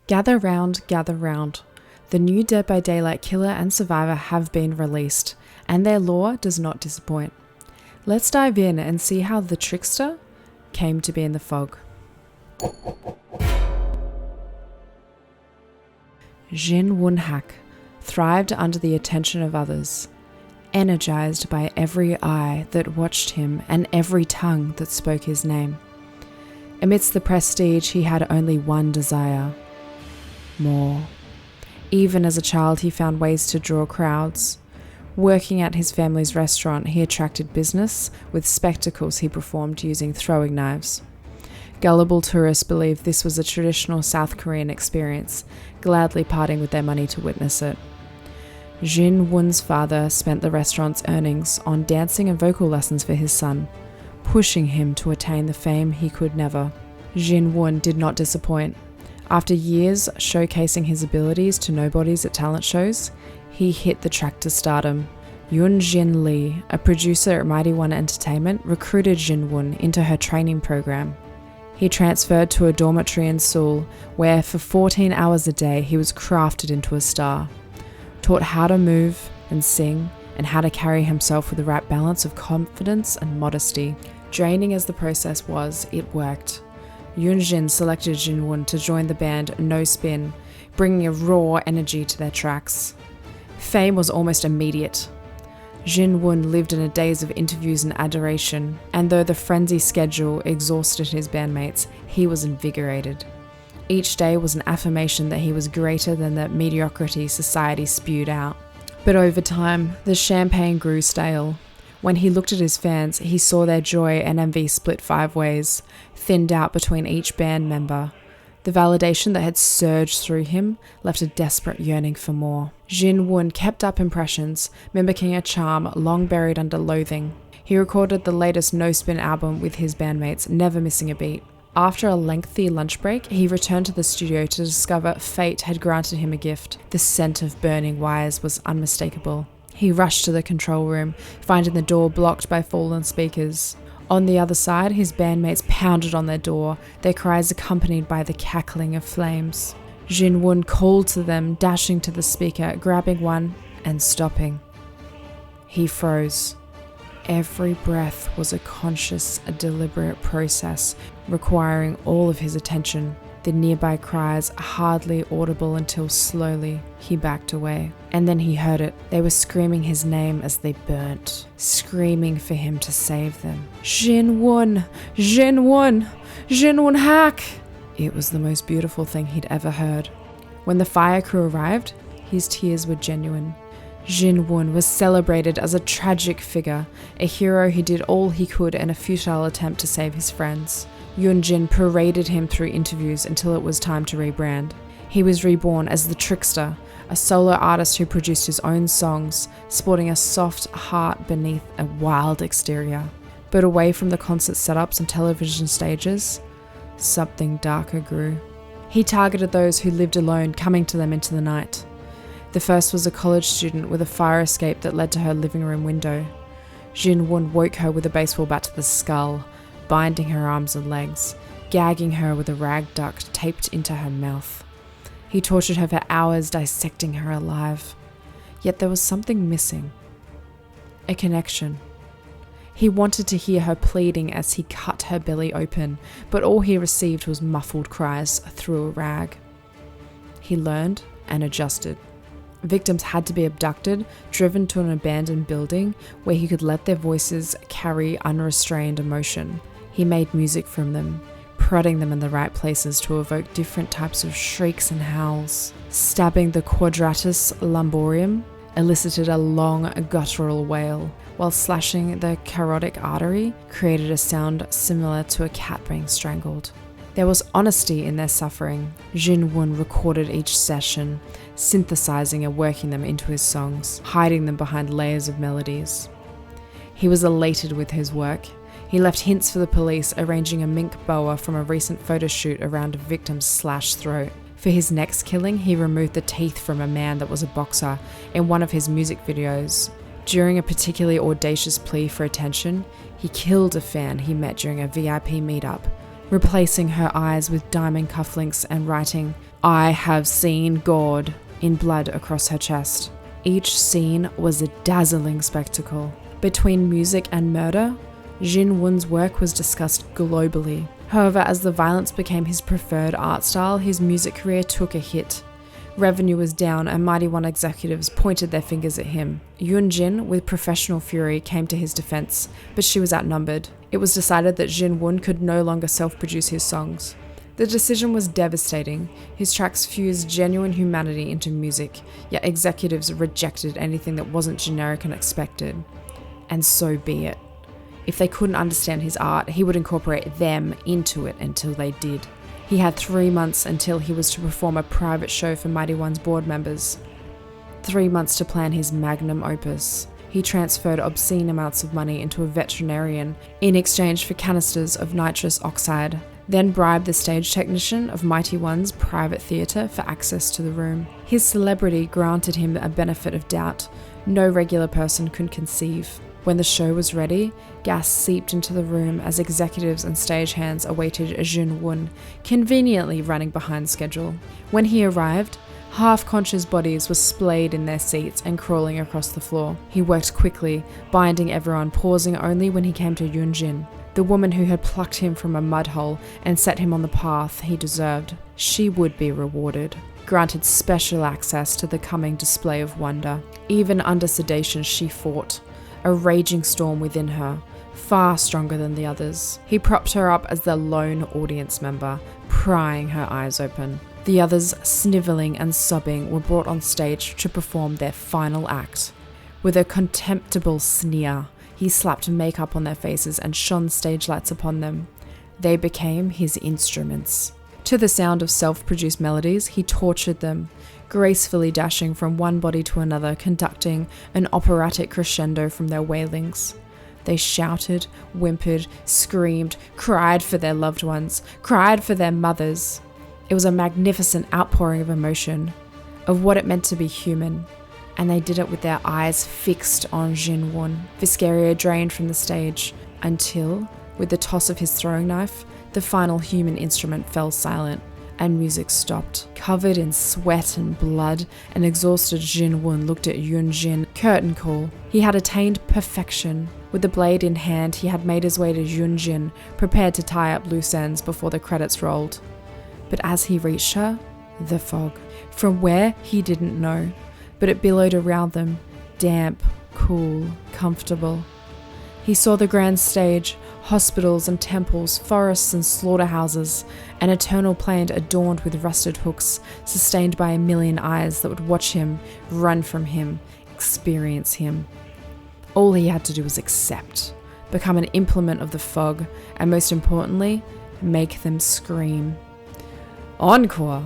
Gather round, gather round. The new Dead by Daylight killer and survivor have been released, and their lore does not disappoint. Let's dive in and see how the Trickster came to be in the fog. Ji-Woon Hak thrived under the attention of others, energized by every eye that watched him and every tongue that spoke his name. Amidst the prestige, he had only one desire: more. Even as a child, he found ways to draw crowds. Working at his family's restaurant, he attracted business with spectacles he performed using throwing knives. Gullible tourists believed this was a traditional South Korean experience, gladly parting with their money to witness it. Ji-Woon's father spent the restaurant's earnings on dancing and vocal lessons for his son, pushing him to attain the fame he could never. Ji-Woon did not disappoint. After years showcasing his abilities to nobodies at talent shows, he hit the track to stardom. Yoon-Jin Lee, a producer at Mighty One Entertainment, recruited Ji-Woon into her training program. He transferred to a dormitory in Seoul, where for 14 hours a day he was crafted into a star. Taught how to move and sing, and how to carry himself with the right balance of confidence and modesty. Draining as the process was, it worked. Yoon-Jin selected Ji-Woon to join the band No Spin, bringing a raw energy to their tracks. Fame was almost immediate. Ji-Woon lived in a daze of interviews and adoration, and though the frenzy schedule exhausted his bandmates, he was invigorated. Each day was an affirmation that he was greater than the mediocrity society spewed out. But over time, the champagne grew stale. When he looked at his fans, he saw their joy and envy split 5 ways, thinned out between each band member. The validation that had surged through him left a desperate yearning for more. Ji-Woon kept up impressions, mimicking a charm long buried under loathing. He recorded the latest No Spin album with his bandmates, never missing a beat. After a lengthy lunch break, he returned to the studio to discover fate had granted him a gift. The scent of burning wires was unmistakable. He rushed to the control room, finding the door blocked by fallen speakers. On the other side, his bandmates pounded on their door, their cries accompanied by the cackling of flames. Ji-Woon called to them, dashing to the speaker, grabbing one, and stopping. He froze. Every breath was a conscious, deliberate process, requiring all of his attention. The nearby cries hardly audible until slowly he backed away. And then he heard it. They were screaming his name as they burnt, screaming for him to save them. Ji-Woon! Ji-Woon! Ji-Woon Hak! It was the most beautiful thing he'd ever heard. When the fire crew arrived, his tears were genuine. Ji-Woon was celebrated as a tragic figure, a hero who did all he could in a futile attempt to save his friends. Yoon-Jin paraded him through interviews until it was time to rebrand. He was reborn as the Trickster, a solo artist who produced his own songs, sporting a soft heart beneath a wild exterior. But away from the concert setups and television stages, something darker grew. He targeted those who lived alone, coming to them into the night. The first was a college student with a fire escape that led to her living room window. Ji-Woon woke her with a baseball bat to the skull, binding her arms and legs, gagging her with a rag duct taped into her mouth. He tortured her for hours, dissecting her alive. Yet there was something missing. A connection. He wanted to hear her pleading as he cut her belly open, but all he received was muffled cries through a rag. He learned and adjusted. Victims had to be abducted, driven to an abandoned building where he could let their voices carry unrestrained emotion. He made music from them, prodding them in the right places to evoke different types of shrieks and howls. Stabbing the quadratus lumborum elicited a long guttural wail, while slashing the carotid artery created a sound similar to a cat being strangled. There was honesty in their suffering. Ji-Woon recorded each session, synthesizing and working them into his songs, hiding them behind layers of melodies. He was elated with his work. He left hints for the police, arranging a mink boa from a recent photo shoot around a victim's slashed throat. For his next killing, he removed the teeth from a man that was a boxer in one of his music videos. During a particularly audacious plea for attention, he killed a fan he met during a VIP meetup, replacing her eyes with diamond cufflinks and writing, "I have seen God," in blood across her chest. Each scene was a dazzling spectacle. Between music and murder, Ji-Woon's work was discussed globally. However, as the violence became his preferred art style, his music career took a hit. Revenue was down and Mighty One executives pointed their fingers at him. Yoon-jin, with professional fury, came to his defense, but she was outnumbered. It was decided that Ji-Woon could no longer self-produce his songs. The decision was devastating. His tracks fused genuine humanity into music, yet executives rejected anything that wasn't generic and expected. And so be it. If they couldn't understand his art, he would incorporate them into it until they did. He had 3 months until he was to perform a private show for Mighty One's board members. 3 months to plan his magnum opus. He transferred obscene amounts of money into a veterinarian in exchange for canisters of nitrous oxide, then bribed the stage technician of Mighty One's private theatre for access to the room. His celebrity granted him a benefit of doubt no regular person could conceive. When the show was ready, gas seeped into the room as executives and stagehands awaited Ji-Woon, conveniently running behind schedule. When he arrived, half-conscious bodies were splayed in their seats and crawling across the floor. He worked quickly, binding everyone, pausing only when he came to Yoon-jin, the woman who had plucked him from a mud hole and set him on the path he deserved. She would be rewarded, granted special access to the coming display of wonder. Even under sedation, she fought, a raging storm within her, far stronger than the others. He propped her up as the lone audience member, prying her eyes open. The others, snivelling and sobbing, were brought on stage to perform their final act. With a contemptible sneer, he slapped makeup on their faces and shone stage lights upon them. They became his instruments. To the sound of self-produced melodies, he tortured them, gracefully dashing from one body to another, conducting an operatic crescendo from their wailings. They shouted, whimpered, screamed, cried for their loved ones, cried for their mothers. It was a magnificent outpouring of emotion, of what it meant to be human, and they did it with their eyes fixed on Ji-Woon. Viscaria drained from the stage until, with the toss of his throwing knife, the final human instrument fell silent, and music stopped. Covered in sweat and blood, an exhausted Ji-Woon looked at Yoon-jin. Curtain call. He had attained perfection. With the blade in hand, he had made his way to Yoon-jin, prepared to tie up loose ends before the credits rolled. But as he reached her, the fog. From where, he didn't know, but it billowed around them, damp, cool, comfortable. He saw the grand stage, hospitals and temples, forests and slaughterhouses, an eternal plain adorned with rusted hooks, sustained by a million eyes that would watch him, run from him, experience him. All he had to do was accept, become an implement of the fog, and most importantly, make them scream. Encore!